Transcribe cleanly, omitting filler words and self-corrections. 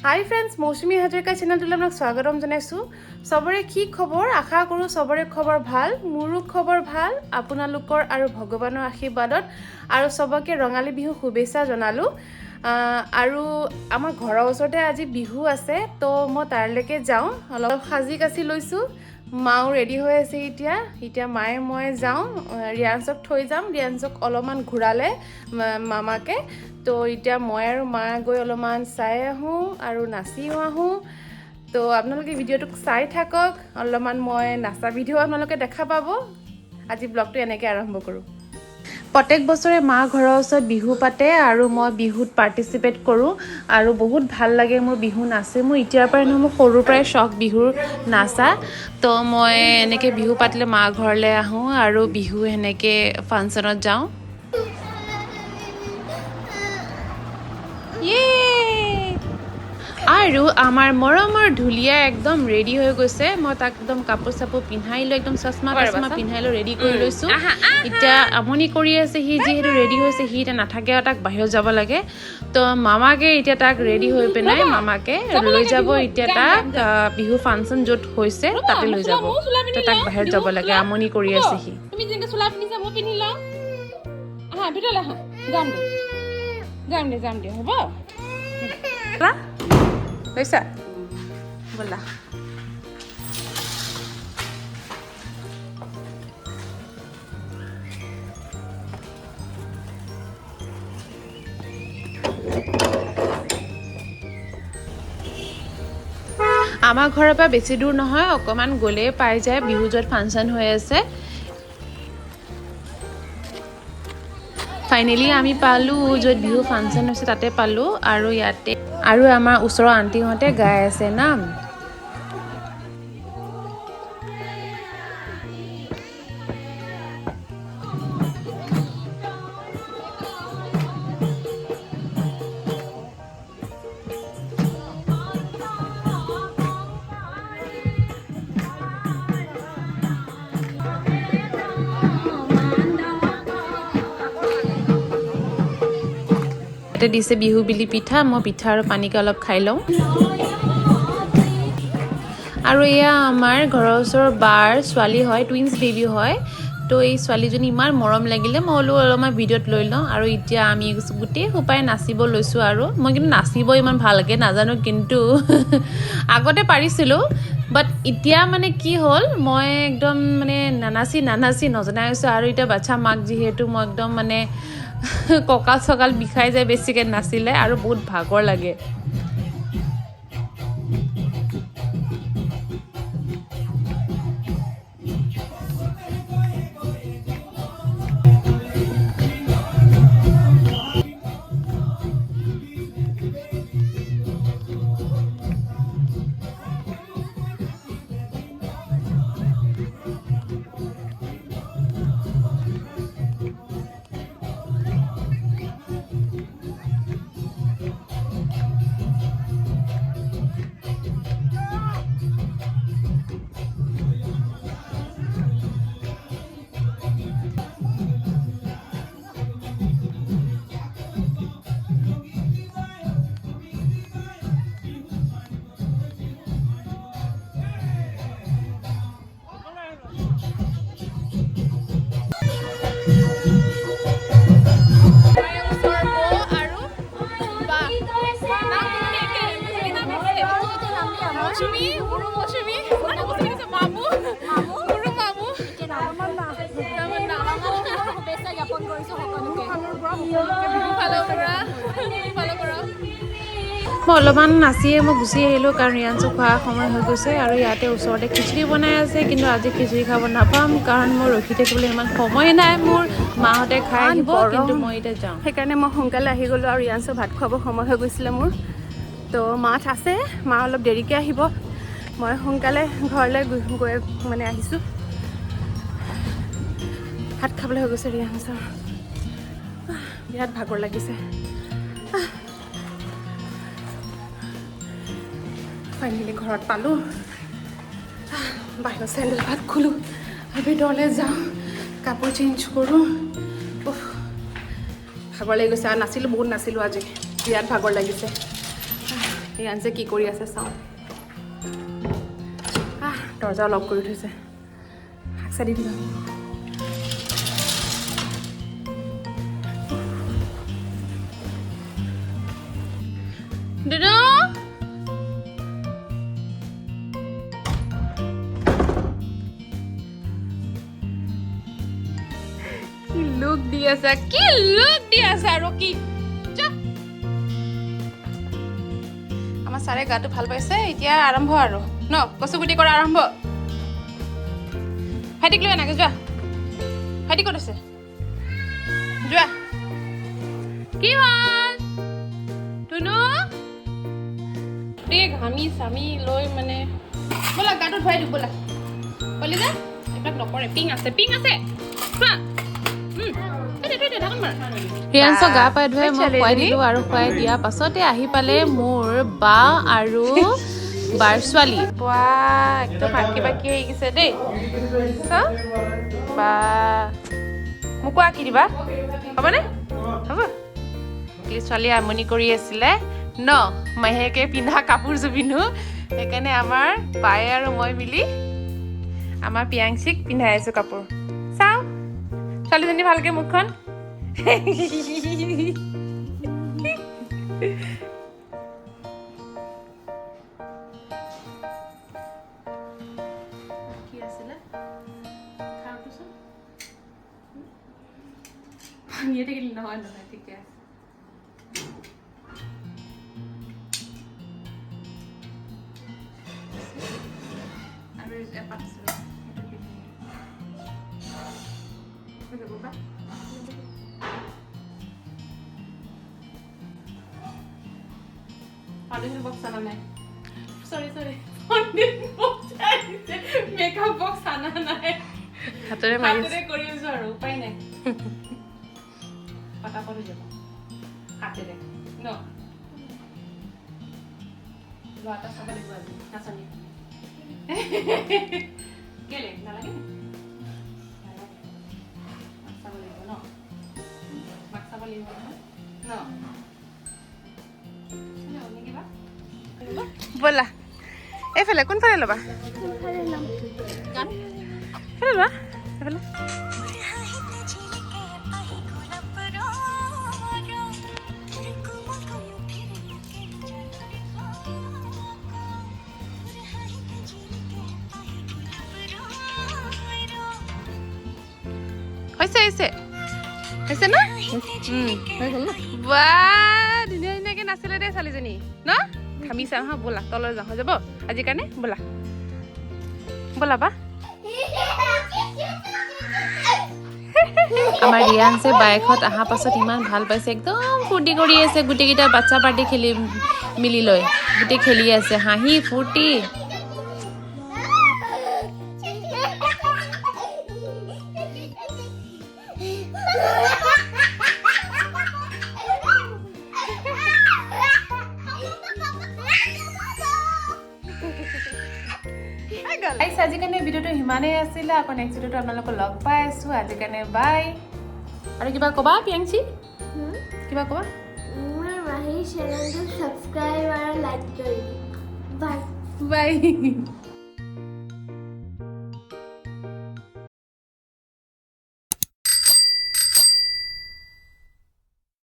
হাই friends, মৌচুমী হাজৰিকা চেনেলটোলৈ আপোনাক স্বাগতম জনাইছোঁ। চবৰে কি খবৰ? আশা কৰোঁ চবৰে খবৰ ভাল। মোৰো খবৰ ভাল, আপোনালোকৰ আৰু ভগৱানৰ আশীৰ্বাদত। আৰু চবকে ৰঙালী বিহু শুভেচ্ছা জনালোঁ। আৰু আমাৰ ঘৰৰ ওচৰতে আজি বিহু আছে, তো মই তালৈকে যাওঁ। অলপ সাজি কাচি লৈছোঁ। মাও ৰেডি হৈ আছে এতিয়া মায়ে মই যাওঁ, ৰিয়াঞ্চক থৈ যাম। ৰিয়াঞ্চক অলপমান ঘূৰালে মামাকে। তো এতিয়া মই আৰু মা গৈ অলপমান চাই আহোঁ আৰু নাচিও আহোঁ। তো আপোনালোকে ভিডিঅ'টোক চাই থাকক, অলপমান মই নাচা ভিডিঅ' আপোনালোকে দেখা পাব। আজি ব্লগটো এনেকৈ আৰম্ভ কৰোঁ। প্ৰত্যেক বছৰে মা ঘৰৰ ওচৰত বিহু পাতে আৰু মই বিহুত পাৰ্টিচিপেট কৰোঁ আৰু বহুত ভাল লাগে মোৰ বিহু নাচি। মোৰ এতিয়াৰ পৰাই নহয়, মোৰ সৰুৰ পৰাই চখ বিহুৰ নাচা। তো মই এনেকৈ বিহু পাতিলে মা ঘৰলৈ আহোঁ আৰু বিহু সেনেকৈ ফাংচনত যাওঁ। আৰু আমাৰ মৰমৰ ঢুলীয়া একদম ৰেডি হৈ গৈছে। মই তাক একদম কাপোৰ চাপোৰ পিন্ধাই লৈ একদম চশমা পিন্ধাই লৈ ৰেডি কৰি লৈছোঁ। এতিয়া আমনি কৰি আছে সি, যিহেতু ৰেডি হৈছে। সি এতিয়া নাথাকে আৰু তাক বাহিৰত যাব লাগে। তো মামাকে এতিয়া তাক ৰেডি হৈ পিনাই মামাকে লৈ যাব এতিয়া তাক বিহু ফাংচন য'ত হৈছে তাতে লৈ যাব। তো তাক বাহিৰত যাব লাগে, আমনি কৰি আছে সি। তুমি যেনেকৈ চোলা পিন্ধিছা মই পিন্ধি লওঁ। আহা ভিতৰলৈ আহা, যাম দে হ'ব। লৈছা? ব'লা। আমাৰ ঘৰৰ পৰা বেছি দূৰ নহয়, অকণমান গ'লেই পাই যায় বিহু য'ত ফাংচন হৈ আছে। ফাইনেলি আমি পালোঁ য'ত বিহু ফাংচন হৈছে, তাতে পালোঁ। আৰু ইয়াতে আৰু আমাৰ ওচৰৰ আণ্টিহঁতে গাই আছে নাম। ইয়াতে দিছে বিহু বিলি পিঠা। মই পিঠা আৰু পানীকে অলপ খাই লওঁ। আৰু এয়া আমাৰ ঘৰৰ ওচৰৰ বাৰ ছোৱালী হয়, টুইনছ বেবী হয়। তো এই ছোৱালীজনী ইমান মৰম লাগিলে, মই বোলো অলপমান ভিডিঅ'ত লৈ লওঁ। আৰু এতিয়া আমি গোটেই সোপাই নাচিব লৈছোঁ। আৰু মই কিন্তু নাচিব ইমান ভালকৈ নাজানো, কিন্তু আগতে পাৰিছিলোঁ। বাট এতিয়া মানে কি হ'ল, মই একদম মানে নানাচি নজনাই হৈছোঁ। আৰু এতিয়া বাচ্ছা মাক যিহেতু মই একদম মানে কঁকাল চকাল বিষাই যায় বেছিকৈ নাচিলে, আৰু বহুত ভাগৰ লাগে। Mousumi, Guru Mousumi, ano ko sa mamu, Guru mamu. শুভেচ্ছা জ্ঞাপন কৰিছোঁ সকলোকে। মই অলপমান নাচিয়ে মই গুচি আহিলোঁ, কাৰণ ৰিয়াঞ্চক খোৱাৰ সময় হৈ গৈছে। আৰু ইয়াতে ওচৰতে খিচিৰি বনাই আছে, কিন্তু আজি খিচিৰি খাব নাপাম, কাৰণ মই ৰখি থাকিবলৈ ইমান সময় নাই মোৰ। মাহঁতে খাই আহিব, কিন্তু মই এতিয়া যাওঁ। সেইকাৰণে মই সোনকালে আহি গ'লোঁ, আৰু ৰিয়াঞ্চক ভাত খুৱাব সময় হৈ গৈছিলে মোৰ। তো মাছ আছে, মা অলপ দেৰিকৈ আহিব। মই সোনকালে ঘৰলৈ গৈ মানে আহিছোঁ। ভাত খাবলৈ হৈ গৈছে ৰিয়াঞ্চৰ। বিৰাট ভাগৰ লাগিছে। ফাইনেলি ঘৰত পালোঁ। বাহিৰৰ চেণ্ডেল ভাত খোলোঁ, ভিতৰলৈ যাওঁ, কাপোৰ চেঞ্জ কৰোঁ। ভাগৰ লাগি গৈছে আৰু নাছিলোঁ বহুত নাছিলোঁ আজি বিৰাট ভাগৰ লাগিছে এই আনছে কি কৰি আছে চাওঁ দৰ্জা লক কৰি থৈছে শাক চাই দি দিলোঁ দুনু কি লুক দি আছে আৰু কি আমাৰ ছাৰে গাটো ভাল পাইছে এতিয়া আৰম্ভ আৰু ন কচুগুটি কৰা আৰম্ভ ভাইটিক লৈ আনাগে যোৱা ভাইটি ক'ত আছে যোৱা কি হ'ল দুনু দেই ঘামি চামি লৈ মানে ব'লা গাটো ধুৱাই দিওঁ ব'লা কলি যে এইবিলাক নকৰে পিং আছে চোৱা ৰিয়াঞ্চক গা পাই ধুৱাই মই খুৱাই দিলোঁ আৰু খুৱাই দিয়াৰ পাছতে আহি পালে মোৰ বা আৰু বাৰ ছোৱালী বা একদম আঁকি বাকি আহি গৈছে দেই বা মোকো আঁকি দিবা হ'বনে হ'ব ছোৱালীয়ে আমনি কৰি আছিলে ন মাহীয়েকে পিন্ধা কাপোৰযোৰ পিন্ধো সেইকাৰণে আমাৰ বায়ে আৰু মই মিলি আমাৰ পিয়াংশিক পিন্ধাই আছো কাপোৰ চাওঁ ছোৱালীজনী ভালকে মুখখন কি আছিলে খাওঁচোন ভাঙিয়ে থাকিলে নহয় ঠিকে আছে আৰু এপাত আছিলে Foundation box ana nai. Sorry. Foundation box aise. Makeup box ana nai. Hatore mari. Hatore kori usu aru upai nai. Pata pori jabo. Hatere. No. Lata sabale bazi. Nasani. Kele nalage? Sabale no. Sabale no. ব'লা এইফালে কোনফালে ল'বা লোৱা এইফালে হৈছে ন বা ধুনীয়াকে নাছিলে দেই ছোৱালীজনী ন ঘামিছা হা ব'লা তললৈ যাওঁ হৈ যাব আজিৰ কাৰণে ব'লা বা আমাৰ ৰিয়াঞ্চে বাইকত অহা পাছত ইমান ভাল পাইছে একদম ফূৰ্তি কৰি আছে গোটেইকেইটা বাচ্চা পাৰ্টি খেলি মিলি লৈ গোটেই খেলি আছে হাঁহি ফূৰ্তি আজি কাৰণে ভিডিঅ'টো সিমানেই আছিলে আকৌ নেক্সট ভিডিঅ'টো আপোনালোকক লগ পাই আছো আজি কাৰণে বাই আৰু কিবা ক'বা পিয়াংশি কিবা ক'বা মোৰ মাহী চেনেলটো সাবস্ক্ৰাইব আৰু লাইক কৰি দিবা বাই বাই